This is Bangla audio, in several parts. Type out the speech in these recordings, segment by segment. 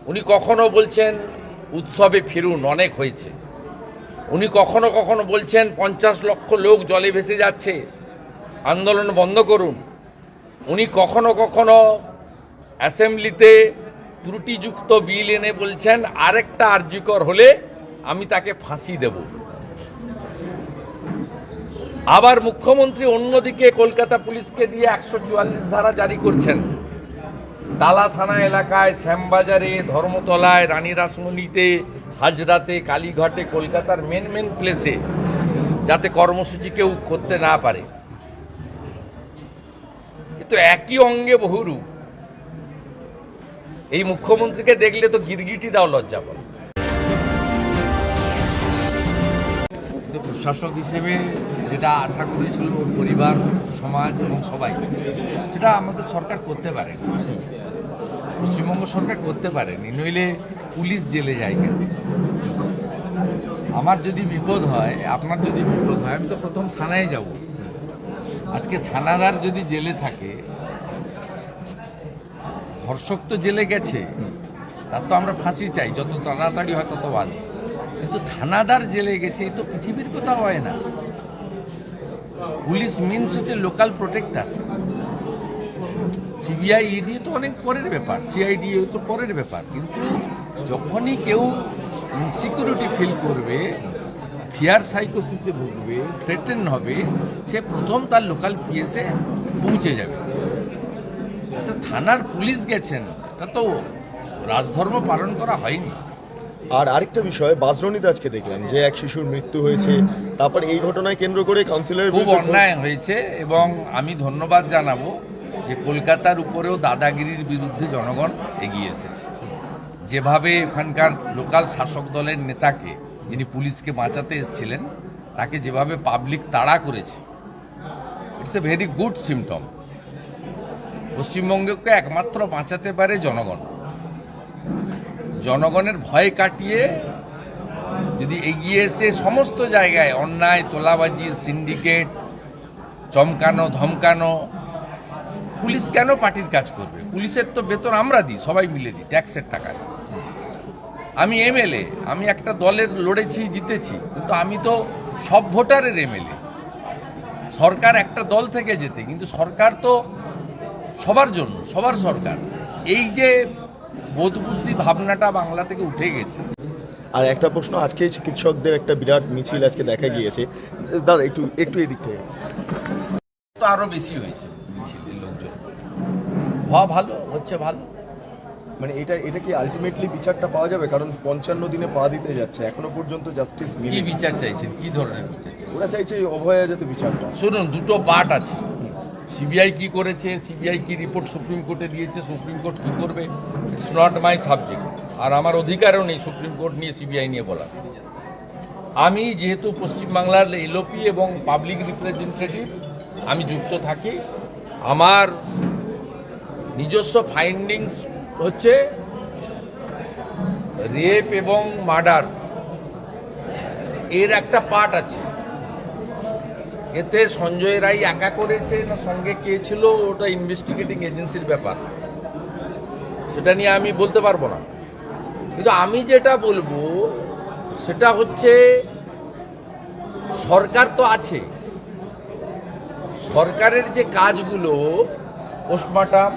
উনি কখনো বলছেন উৎসবে ফিরুন, অনেক হয়েছে। উনি কখনো কখনো বলছেন 50 লক্ষ লোক জলে ভেসে যাচ্ছে, আন্দোলন বন্ধ করুন। উনি কখনো কখনো অ্যাসেম্বলিতে ত্রুটিযুক্ত বিল এনে বলছেন আরেকটা আরজিকর হলে আমি তাকে ফাঁসি দেব। আবার মুখ্যমন্ত্রী অন্যদিকে কলকাতা পুলিশকে দিয়ে 144 ধারা জারি করছেন। টালা থানা এলাকায়, শ্যামবাজারে, ধর্মতলায়, রানী রাসমণিতে, হাজরাতে, কালীঘাটে, কলকাতার মেন প্লেসে যাতে কর্মসূচি কেউ করতে না পারে। কিন্তু একই অঙ্গে বহুরূপ। এই মুখ্যমন্ত্রীকে দেখলে তো গিরগিটি দাও লজ্জা পাবে। প্রশাসক হিসেবে যেটা আশা করেছিল পরিবার, সমাজ এবং সবাই, সেটা আমাদের সরকার করতে পারেনি, পশ্চিমবঙ্গ সরকার করতে পারেনি। নইলে পুলিশ জেলে যায় কেন? আমার যদি বিপদ হয়, আপনার যদি বিপদ হয়, আমি তো প্রথম থানায় যাব। আজকে থানাদার যদি জেলে থাকে, ধর্ষক তো জেলে গেছে, তার তো আমরা ফাঁসি চাই, যত তাড়াতাড়ি হয় তত ভালো। কিন্তু থানাদার জেলে গেছে, এই তো পৃথিবীর কোথাও হয় না। পুলিশ মিনস হচ্ছে লোকাল প্রোটেক্টর। সিবিআই, ইডি তো অনেক পরের ব্যাপার, সিআইডি তো পরের ব্যাপার। কিন্তু যখনই কেউ ইনসিকিউরিটি ফিল করবে, ফিয়ার সাইকোসিসে ভুগবে, থ্রেটেন হবে, সে প্রথম তার লোকাল পিএসে পৌঁছে যাবে। থানার পুলিশ গেছেন, এটা তো রাজধর্ম পালন করা হয়নি। আর আরেকটা বিষয়, বাসরণীতে আজকে দেখলাম যে এক শিশুর মৃত্যু হয়েছে, তারপর এই ঘটনায় কেন্দ্র করে কাউন্সিলর খুব অন্যায় হয়েছে। এবং আমি ধন্যবাদ জানাবো যে কলকাতার উপরেও দাদাগিরির বিরুদ্ধে জনগণ এগিয়ে এসেছে। যেভাবে ওখানকার লোকাল শাসক দলের নেতাকে, যিনি পুলিশকে বাঁচাতে এসেছিলেন, তাকে যেভাবে পাবলিক তাড়া করেছে, it's a very good symptom. পশ্চিমবঙ্গকে একমাত্র বাঁচাতে পারে জনগণ। জনগণের ভয় কাটিয়ে যদি এগিয়ে এসে সমস্ত জায়গায় অন্যায়, তোলাবাজি, সিন্ডিকেট, চমকানো, ধমকানো, পুলিশ কেন পার্টির কাজ করবে? পুলিশের তো বেতন আমরা দিই, সবাই মিলে দিই, ট্যাক্সের টাকায়। আমি এমএলএ, আমি একটা দলের লড়েছি, জিতেছি, কিন্তু আমি তো সব ভোটারের এমএলএ। সরকার একটা দল থেকে যেতে, কিন্তু সরকার তো সবার জন্য, সবার সরকার। এই যে বোধবুদ্ধি ভাবনাটা বাংলা থেকে উঠে গেছে। আর একটা প্রশ্ন, আজকে চিকিৎসকদের একটা বিরাট মিছিল আজকে দেখা গিয়েছে, দাদা একটু এই দিক থেকে তো আরো বেশি হয়েছে মিছিলের লোকজন। হওয়া ভালো, হচ্ছে ভালো। মানে এটা কি আলটিমেটলি বিচারটা পাওয়া যাবে? কারণ 55 দিনে পা দিতে যাচ্ছে, এখনো পর্যন্ত জাস্টিস কি মিলেনি। বিচার চাইছেন? কি ধরনের বিচার চাইছেন? ওরা চাইছে অভয়া যাতে বিচারটা। শুনুন, দুটো পার্ট আছে। সিবিআই কি করেছে, সিবিআই কি রিপোর্ট সুপ্রিম কোর্টে দিয়েছে, সুপ্রিম কোর্ট কি করবে, ইটস নট মাই সাবজেক্ট। আর আমার অধিকারও নেই সুপ্রিম কোর্ট নিয়ে, সিবিআই নিয়ে বলার। আমি যেহেতু পশ্চিমবাংলার এলওপি এবং পাবলিক রিপ্রেজেন্টেটিভ, আমি যুক্ত থাকি। আমার নিজস্ব ফাইন্ডিংস হচ্ছে রেপ এবং মার্ডার এর একটা পার্ট আছে। এতে সঞ্জয় রায় একা করেছে না সঙ্গে কে ছিল, ওটা ইনভেস্টিগেটিং এজেন্সির ব্যাপার, সেটা নিয়ে আমি বলতে পারবো না। কিন্তু আমি যেটা বলবো সেটা হচ্ছে, সরকার তো আছে, সরকারের যে কাজগুলো, পোস্টমর্টম,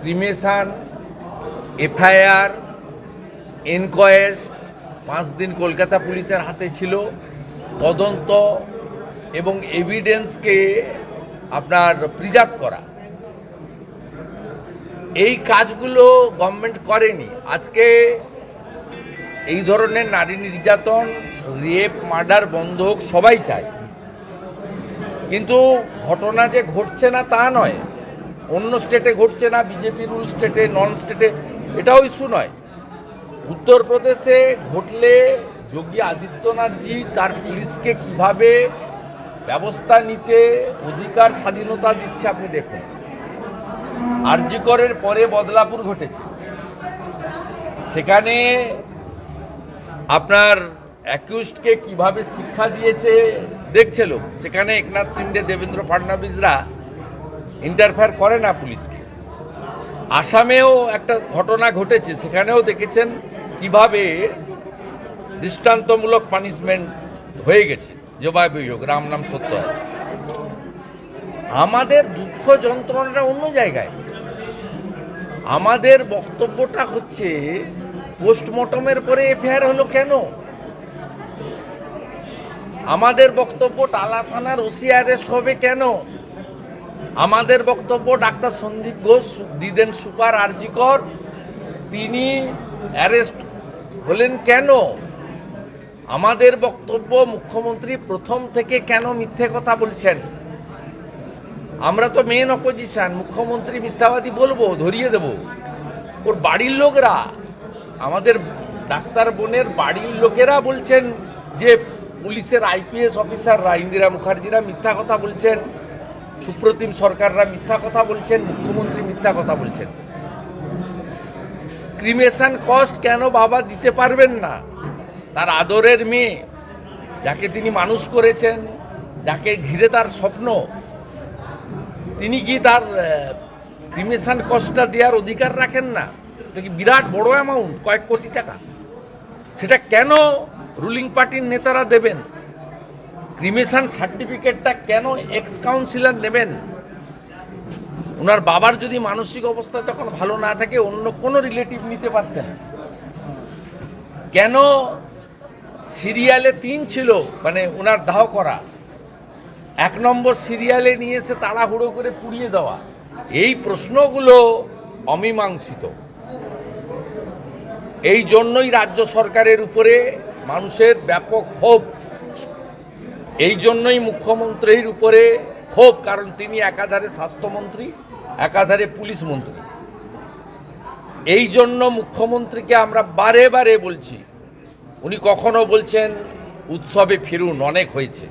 ক্রিমেশন, এফআইআর, এনকোয়েস্ট, 5 দিন কলকাতা পুলিশের হাতে ছিল, তদন্ত এবং এভিডেন্সকে আপনার প্রিজার্ভ করা, এই কাজগুলো গভর্নমেন্ট করেনি। আজকে এই ধরনের নারী নির্যাতন, রেপ, মার্ডার বন্ধ হোক, সবাই চায়। কিন্তু ঘটনা যে ঘটছে না তা নয়, অন্য স্টেটে ঘটছে না, বিজেপি রুল স্টেটে, নন স্টেটে, এটাও ইস্যু নয়। উত্তরপ্রদেশে ঘটলে যোগী আদিত্যনাথজি তার পুলিশকে কিভাবে ব্যবস্থা নিতে অধিকার, স্বাধীনতা দিচ্ছে আপনি দেখুন। আরজি করের পরে বদলাপুর ঘটেছে, সেখানে আপনার অ্যাকিউজডকে কিভাবে শিক্ষা দিয়েছে দেখছে লোক। সেখানে একনাথ শিন্ডে, দেবেন্দ্র ফাডনাবিসরা ইন্টারফেয়ার করে না পুলিশকে। আসামেও একটা ঘটনা ঘটেছে, সেখানেও দেখেছেন কিভাবে দৃষ্টান্তমূলক পানিশমেন্ট হয়ে গেছে, জবাবই হোক, রাম নাম সত্য হয়। আমাদের দুঃখ যন্ত্রণাটা অন্য জায়গায়। আমাদের বক্তব্যটা হচ্ছে পোস্টমর্টমের পরে এফআইআর হলো কেন? আমাদের বক্তব্য টালা থানার ওসি অ্যারেস্ট হবে কেন? আমাদের বক্তব্য ডাক্তার সন্দীপ ঘোষ, দিদেন সুপার আরজিকর, তিনি অ্যারেস্ট হলেন কেন? আমাদের বক্তব্য মুখ্যমন্ত্রী প্রথম থেকে কেন মিথ্যে কথা বলছেন? আমরা তো মেন অপোজিশন, মুখ্যমন্ত্রী মিথ্যাবাদী বলবো, ধরিয়ে দেব। ওর বাড়ির লোকরা, আমাদের ডাক্তার বোনের বাড়ির লোকেরা বলছেন যে পুলিশের আইপিএস অফিসাররা, ইন্দিরা মুখার্জিরা মিথ্যা কথা বলছেন, সুপ্রতিম সরকাররা মিথ্যা কথা বলছেন, মুখ্যমন্ত্রী মিথ্যা কথা বলছেন। ক্রিমেশন কস্ট কেন বাবা দিতে পারবেন না? তার আদরের মেয়ে, যাকে তিনি মানুষ করেছেন, যাকে ঘিরে তার স্বপ্ন, তিনি কি তার ক্রিমেশন কস্টটা দেওয়ার অধিকার রাখেন না? এটা কি বিরাট বড় অ্যামাউন্ট, কয়েক কোটি টাকা। সেটা কেন রুলিং পার্টির নেতারা দেবেন? ক্রিমেশন সার্টিফিকেটটা কেন এক্স কাউন্সিলর নেবেন? ওনার বাবার যদি মানসিক অবস্থা তখন ভালো না থাকে, অন্য কোনো রিলেটিভ নিতে পারতেন। কেন সিরিয়ালে 3 ছিল, মানে ওনার দাহ করা, 1 নম্বর সিরিয়ালে নিয়ে এসে তাড়াহুড়ো করে পুড়িয়ে দেওয়া? এই প্রশ্নগুলো অমীমাংসিত। এই জন্যই রাজ্য সরকারের উপরে মানুষের ব্যাপক ক্ষোভ। এই জন্যই মুখ্যমন্ত্রীর উপরে ক্ষোভ, কারণ তিনি একাধারে স্বাস্থ্যমন্ত্রী, একাধারে পুলিশ মন্ত্রী। এই জন্য মুখ্যমন্ত্রীকে আমরা বারে বারে বলছি, উনি কখনো বলছেন উৎসবে ফিরুন, অনেক হয়েছে।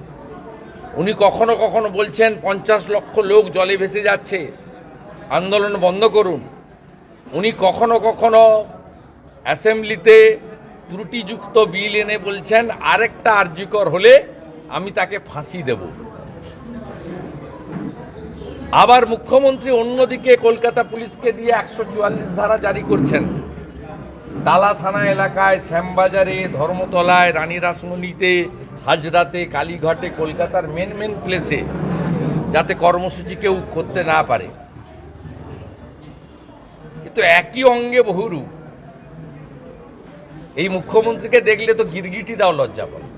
উনি কখনো কখনো বলছেন 50 লক্ষ লোক জলে ভেসে যাচ্ছে, আন্দোলন বন্ধ করুন। উনি কখনো কখনো অ্যাসেম্বলিতে ত্রুটিযুক্ত বিল এনে বলছেন আরেকটা আরজিকর হলে আমি তাকে ফাঁসি দেব। আবার মুখ্যমন্ত্রী অন্যদিকে কলকাতা পুলিশকে দিয়ে 144 ধারা জারি করছেন। টালা থানা এলাকায়, শ্যামবাজারে, ধর্মতলায়, রানী রাসমণিতে, হাজরাতে, কালীঘাটে, কলকাতার মেন প্লেসে যাতে কর্মসূচি কেউ করতে না পারে। কিন্তু একই অঙ্গে বহুরূপ। এই মুখ্যমন্ত্রীকে দেখলে তো গিরগিটি দাও লজ্জা পাবে।